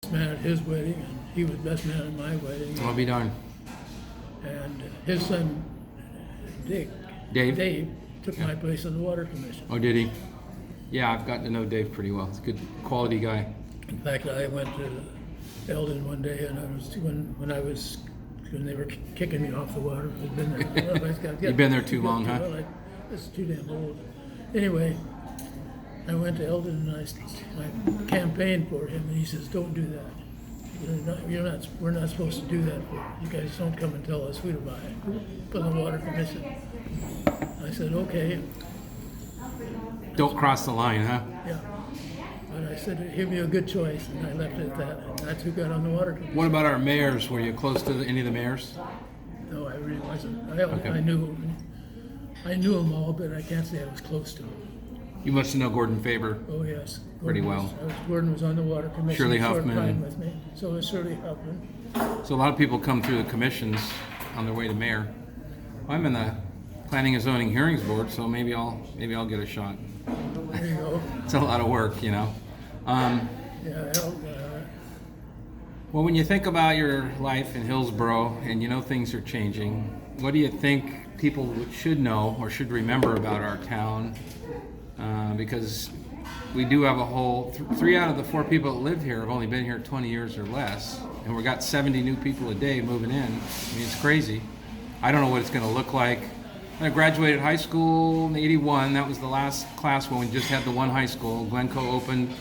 best man at his wedding, and he was best man at my wedding. I'll be darned. And his son, Dave took my place on the Water Commission. Oh, did he? Yeah, I've gotten to know Dave pretty well. He's a good quality guy. In fact, I went to Eldon one day, and I was when they were kicking me off the water. I'd been there. You've been there too long, huh? Well, it's too damn old. Anyway, I went to Eldon and I campaigned for him, and he says, "Don't do that. We're not supposed to do that. You guys don't come and tell us who to buy for the Water Commission." I said, "Okay." Don't cross the line, huh? Yeah. But I said, "Give me a good choice," and I left it at that. And that's who got on the Water Commission. What about our mayors? Were you close to any of the mayors? No, I really wasn't. Okay. I knew them all, but I can't say I was close to them. You must know Gordon Faber. Oh yes, Pretty well. Gordon was on the Water Commission. Shirley for a Huffman. time with me. So was Shirley Huffman. So a lot of people come through the commissions on their way to mayor. I'm in the Planning and Zoning Hearings Board, so maybe I'll get a shot. There you go. It's a lot of work, you know. Yeah. Well, when you think about your life in Hillsboro and you know things are changing, what do you think people should know or should remember about our town? Because we do have a whole 3 out of the 4 people that live here have only been here 20 years or less, and we've got 70 new people a day moving in. I mean, it's crazy. I don't know what it's going to look like. I graduated high school in '81. That was the last class when we just had the one high school. Glencoe opened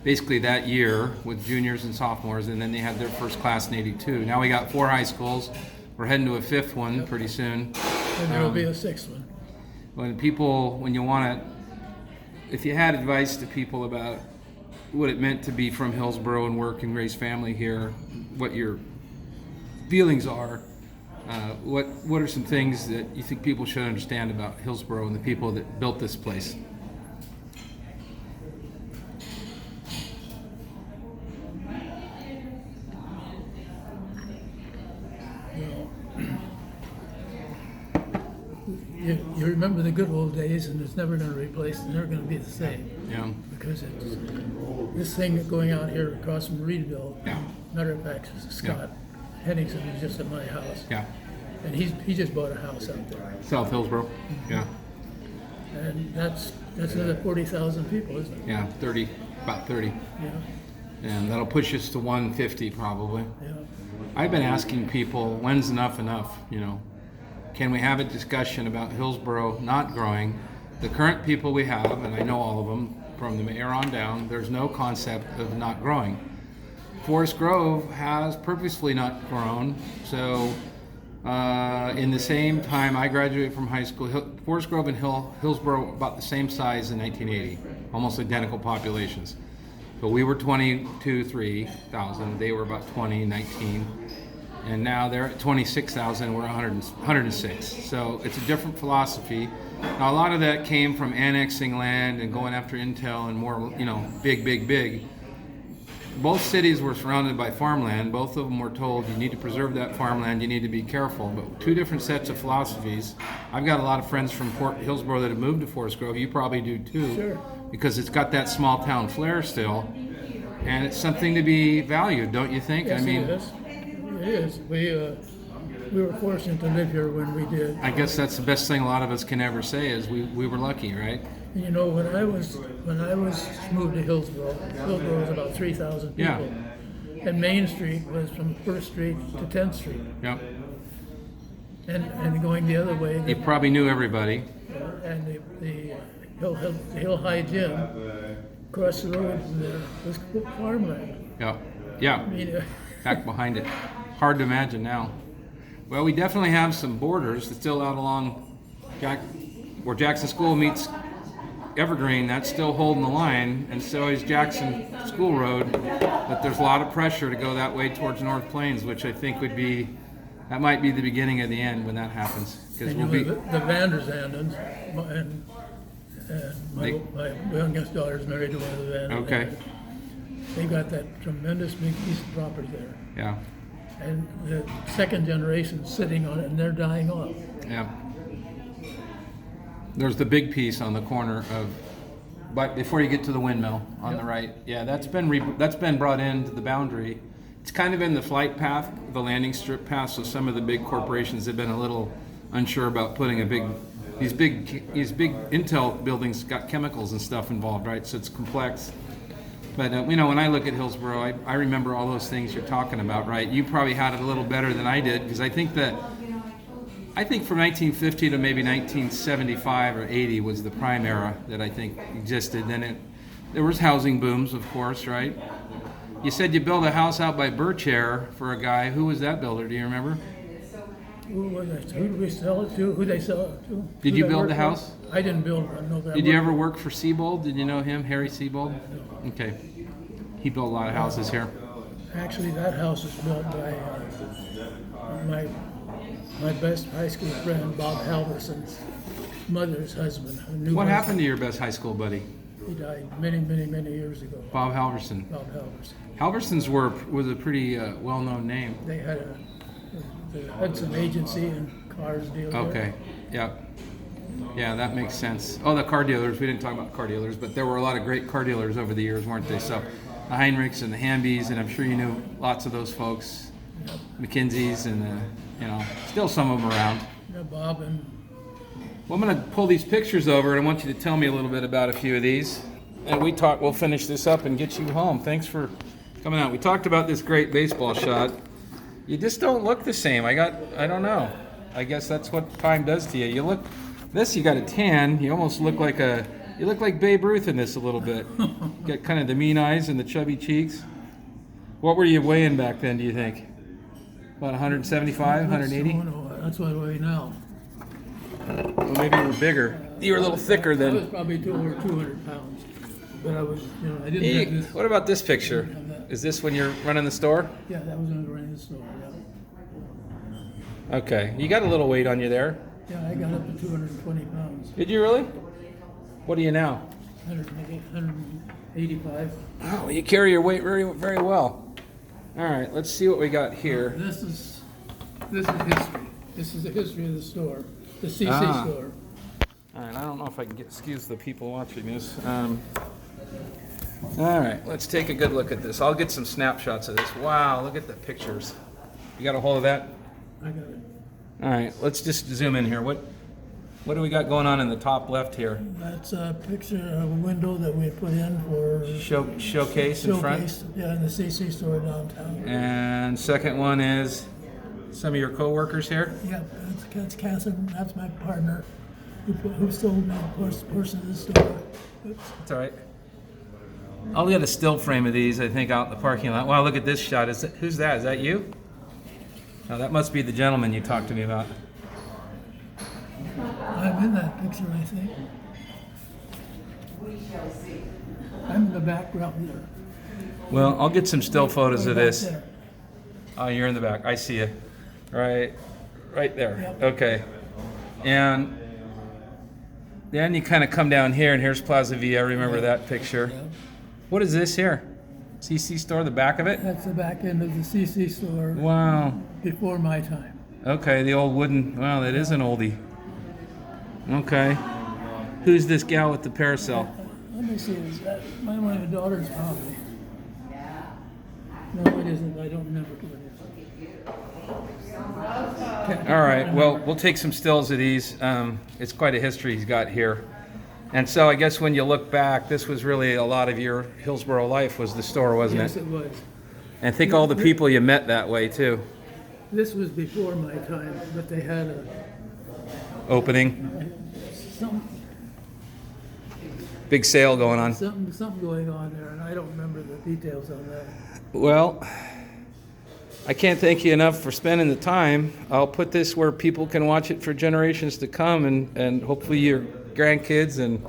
basically that year with juniors and sophomores, and then they had their first class in '82. Now we got 4 high schools. We're heading to a 5th one pretty soon. And there'll be a 6th one. When you want to, if you had advice to people about what it meant to be from Hillsboro and work and raise family here, what your feelings are, what are some things that you think people should understand about Hillsboro and the people that built this place? You remember the good old days, and it's never going to replace. It's never going to be the same. Yeah. Because this thing going out here across from Reedville. Yeah. Matter of fact, Scott Henningsen is just at my house. Yeah. And he just bought a house out there. South Hillsboro. Yeah. And that's another 40,000 people, isn't it? Yeah, about 30. Yeah. And that'll push us to 150 probably. Yeah. I've been asking people, when's enough, you know? Can we have a discussion about Hillsboro not growing? The current people we have, and I know all of them, from the mayor on down, there's no concept of not growing. Forest Grove has purposefully not grown, so in the same time I graduated from high school, Forest Grove and Hillsboro about the same size in 1980, almost identical populations. But we were 22,000, they were about 20, 19. And now they're at 26,000, we're 106. So it's a different philosophy. Now a lot of that came from annexing land and going after intel and more, big. Both cities were surrounded by farmland. Both of them were told you need to preserve that farmland, you need to be careful. But 2 different sets of philosophies. I've got a lot of friends from Hillsboro that have moved to Forest Grove. You probably do too. Sure. Because it's got that small town flair still. And it's something to be valued, don't you think? Yes, it is. It is. We were fortunate to live here when we did. I guess that's the best thing a lot of us can ever say is we were lucky, right? And when I was moved to Hillsboro was about 3,000 people. Yeah. And Main Street was from 1st Street to 10th Street. Yep. And going the other way. You probably knew everybody. And the Hill High Gym across the road from there was farmland. Yeah. I mean, Back behind it. Hard to imagine now. Well, we definitely have some borders that's still out along where Jackson School meets Evergreen. That's still holding the line, and so is Jackson School Road. But there's a lot of pressure to go that way towards North Plains, which I think that might be the beginning of the end when that happens. Because the Vanderzandens, and my youngest daughter's married to one of the Vanderzandens. Okay. They got that tremendous big piece of property there. Yeah. And the second generation sitting on it, and they're dying off. Yeah. There's the big piece on the corner of but before you get to the windmill on Yep. the right. Yeah, that's been brought into the boundary. It's kind of in the flight path, the landing strip path. So some of the big corporations have been a little unsure about putting these big Intel buildings got chemicals and stuff involved, right? So it's complex. But you know, when I look at Hillsboro, I remember all those things you're talking about, right? You probably had it a little better than I did, because I think from 1950 to maybe 1975 or 80 was the prime era that I think existed. Then there was housing booms, of course, right? You said you built a house out by Birchair for a guy. Who was that builder? Do you remember? Who was it? Who did we sell it to? Who they sell it to? Did Who you they build work the for? house? I didn't build one. No, but I Did you worked ever work for Siebold? Did you know him, Harry Siebold? Okay. He built a lot of houses here. Actually, that house was built by my best high school friend, Bob Halverson's mother's husband. What happened to your best high school buddy? He died many, many, many years ago. Bob Halverson. Bob Halverson. Halverson's was a pretty well-known name. They had the Hudson Agency and cars deal. Okay. Yep. Yeah, that makes sense. Oh, the car dealers. We didn't talk about car dealers, but there were a lot of great car dealers over the years, weren't they? So the Heinrichs and the Hambies, and I'm sure you knew lots of those folks. Yep. McKinsey's and still some of them around. Yeah, Bob and Well, I'm going to pull these pictures over, and I want you to tell me a little bit about a few of these. And we'll finish this up and get you home. Thanks for coming out. We talked about this great baseball shot. You just don't look the same. I don't know. I guess that's what time does to you. You got a tan. You almost look like Babe Ruth in this a little bit. Got kind of the mean eyes and the chubby cheeks. What were you weighing back then, do you think? About 175, 180? That's what I weigh now. Well, maybe you were bigger. You were a little thicker I was than. probably over 200 pounds. But I was, I didn't have this. What about this picture? Is this when you're running the store? Yeah, that was when I was running the store, yeah. Okay. You got a little weight on you there. Yeah, I got up to 220 pounds. Did you really? What are you now? 185. Oh, you carry your weight very, very well. All right, let's see what we got here. This is history. This is the history of the store, the CC store. All right, I don't know if I can excuse the people watching this. All right, let's take a good look at this. I'll get some snapshots of this. Wow, look at the pictures. You got a hold of that? I got it. All right, let's just zoom in here. What do we got going on in the top left here? That's a picture of a window that we put in for Showcase in front. Yeah, in the CC store downtown. And second one is some of your coworkers here. Yeah, that's Catherine. That's my partner, who sold me a portion of the store. Oops. That's all right. I'll get a still frame of these, I think, out in the parking lot. Wow, look at this shot. Who's that? Is that you? No, that must be the gentleman you talked to me about. I'm in that picture, I think. I'm in the background there. Well, I'll get some still photos of Back this. there. Oh, you're in the back. I see you. Right there. Yep. Okay. And then you kind of come down here, and here's Plaza Via. I remember that picture. Yeah. What is this here? CC store, the back of it? That's the back end of the CC store Wow. before my time. Okay, the old wooden. Wow, that is an oldie. Okay. Who's this gal with the parasol? Let me see. Is that one of my daughter's probably? No, it isn't. I don't remember who it is. All right. Well, we'll take some stills of these. It's quite a history he's got here. And so I guess when you look back, this was really a lot of your Hillsboro life was the store, wasn't Yes, it? it was. And think all the people you met that way too. This was before my time, but they had Opening, some big sale going on. something going on there, and I don't remember the details on that. Well, I can't thank you enough for spending the time. I'll put this where people can watch it for generations to come, and hopefully your grandkids and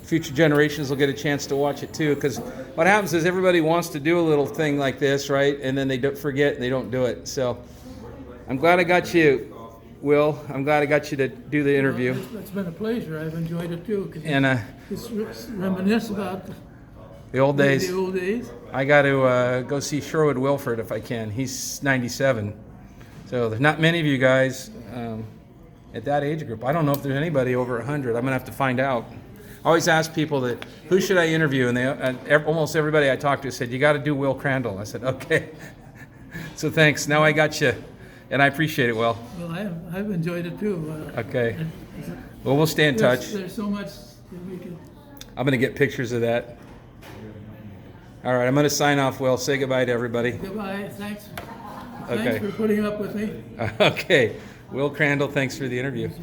future generations will get a chance to watch it too. Because what happens is everybody wants to do a little thing like this, right? And then they forget and they don't do it. So I'm glad I got you, Will. I'm glad I got you to do the interview. Well, it's been a pleasure. I've enjoyed it too. Cause And it's reminisce about the old days. The old days. I got to go see Sherwood Wilford if I can. He's 97. So there's not many of you guys at that age group. I don't know if there's anybody over 100. I'm going to have to find out. I always ask people that, who should I interview? And almost everybody I talked to said, you got to do Will Crandall. I said, okay. So thanks. Now I got you, and I appreciate it, Will. Well, I've enjoyed it too. Okay. Well, we'll stay in touch. There's so much that we could. I'm going to get pictures of that. All right, I'm going to sign off, Will. Say goodbye to everybody. Goodbye. Thanks. Okay. Thanks for putting up with me. Okay. Will Crandall, thanks for the interview. Sure.